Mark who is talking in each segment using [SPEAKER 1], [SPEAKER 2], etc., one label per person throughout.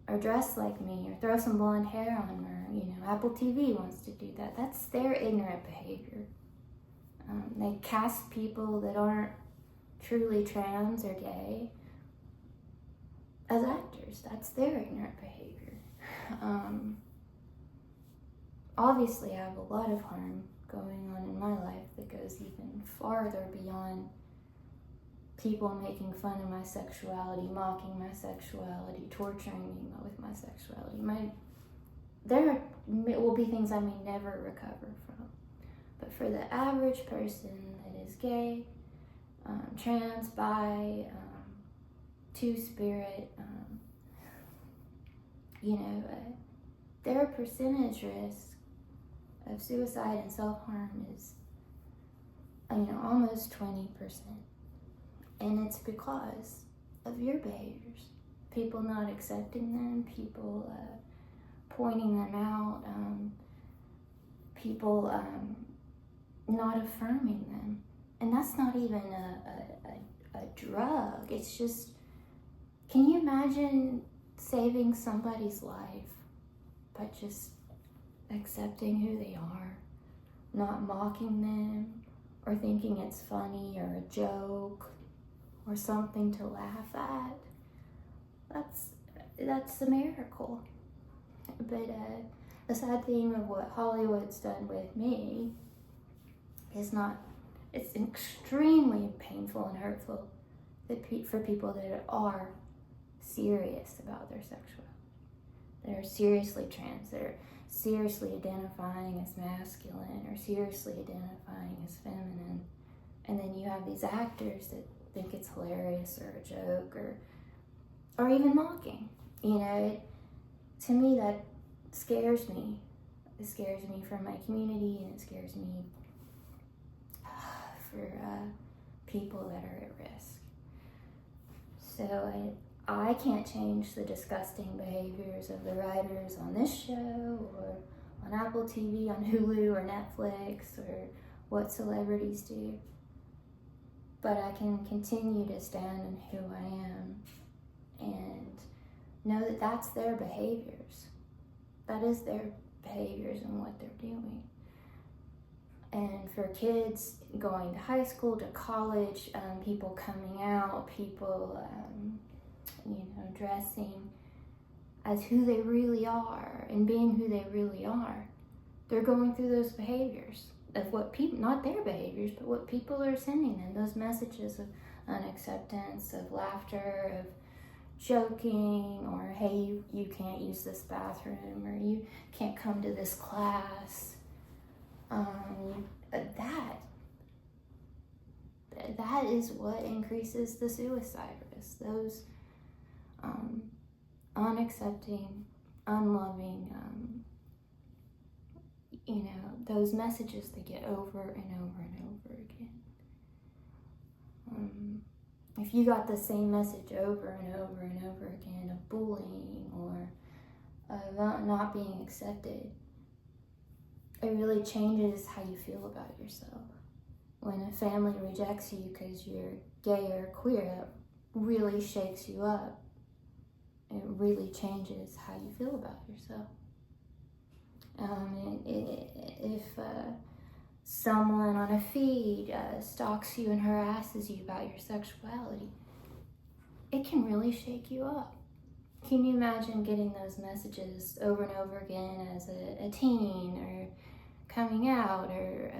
[SPEAKER 1] or dress like me, or throw some blonde hair on, or, you know, Apple TV wants to do that. That's their ignorant behavior. They cast people that aren't truly trans or gay as actors. That's their ignorant behavior. Obviously, I have a lot of harm going on in my life that goes even farther beyond people making fun of my sexuality, mocking my sexuality, torturing me with my sexuality. There will be things I may never recover from. But for the average person that is gay, trans, bi, two-spirit, their percentage risk of suicide and self-harm is, almost 20%. And it's because of your behaviors. People not accepting them, people pointing them out, people not affirming them. And that's not even a drug. It's just, can you imagine saving somebody's life by just accepting who they are, not mocking them, or thinking it's funny or a joke or something to laugh at? That's a miracle. But the sad thing of what Hollywood's done with me is it's extremely painful and hurtful for people that are serious about their sexuality. They're seriously trans, they're seriously identifying as masculine or seriously identifying as feminine. And then you have these actors that think it's hilarious or a joke or even mocking. To me, that scares me. It scares me for my community, and it scares me for people that are at risk. So I can't change the disgusting behaviors of the writers on this show or on Apple TV, on Hulu or Netflix, or what celebrities do. But I can continue to stand in who I am and know that that's their behaviors. That is their behaviors and what they're doing. And for kids going to high school, to college, people coming out, people, dressing as who they really are and being who they really are, they're going through those behaviors of what people, not their behaviors, but what people are sending them, those messages of unacceptance, of laughter, of joking, or hey, you can't use this bathroom, or you can't come to this class. That is what increases the suicide risk. Those unaccepting, unloving, those messages they get over and over and over again. If you got the same message over and over and over again of bullying or of not being accepted, it really changes how you feel about yourself. When a family rejects you because you're gay or queer, that really shakes you up. It really changes how you feel about yourself. If someone on a feed stalks you and harasses you about your sexuality, it can really shake you up. Can you imagine getting those messages over and over again as a teen, or coming out, or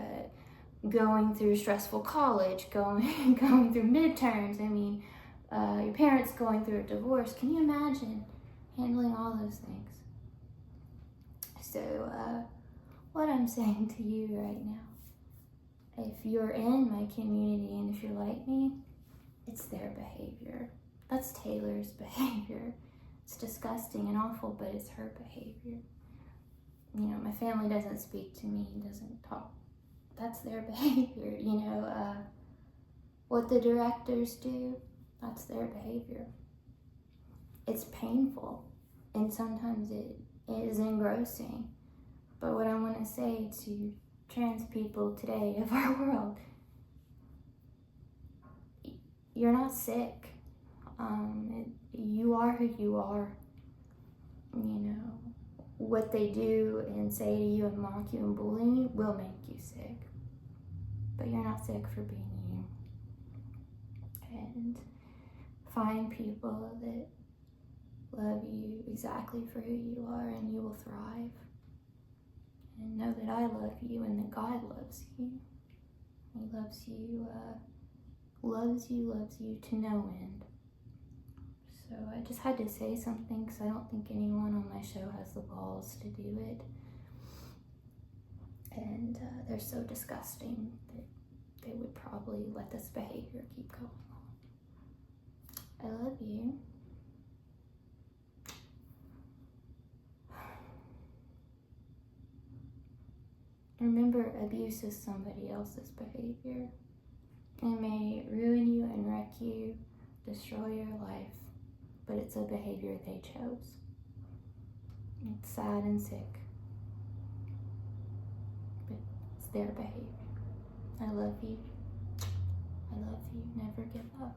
[SPEAKER 1] going through stressful college, going through midterms? Your parents going through a divorce. Can you imagine handling all those things? So, what I'm saying to you right now, if you're in my community and if you're like me, it's their behavior. That's Taylor's behavior. It's disgusting and awful, but it's her behavior. My family doesn't speak to me, doesn't talk. That's their behavior. What the directors do, that's their behavior. It's painful, and sometimes it is engrossing. But what I want to say to trans people today of our world, you're not sick. You are who you are. what they do and say to you and mock you and bully you will make you sick. But you're not sick for being you. And find people that love you exactly for who you are, and you will thrive. And know that I love you and that God loves you. He loves you to no end. So I just had to say something because I don't think anyone on my show has the balls to do it. And they're so disgusting that they would probably let this behavior keep going on. I love you. Remember, abuse is somebody else's behavior. It may ruin you and wreck you, destroy your life, but it's a behavior they chose. It's sad and sick, but it's their behavior. I love you. I love you. Never give up.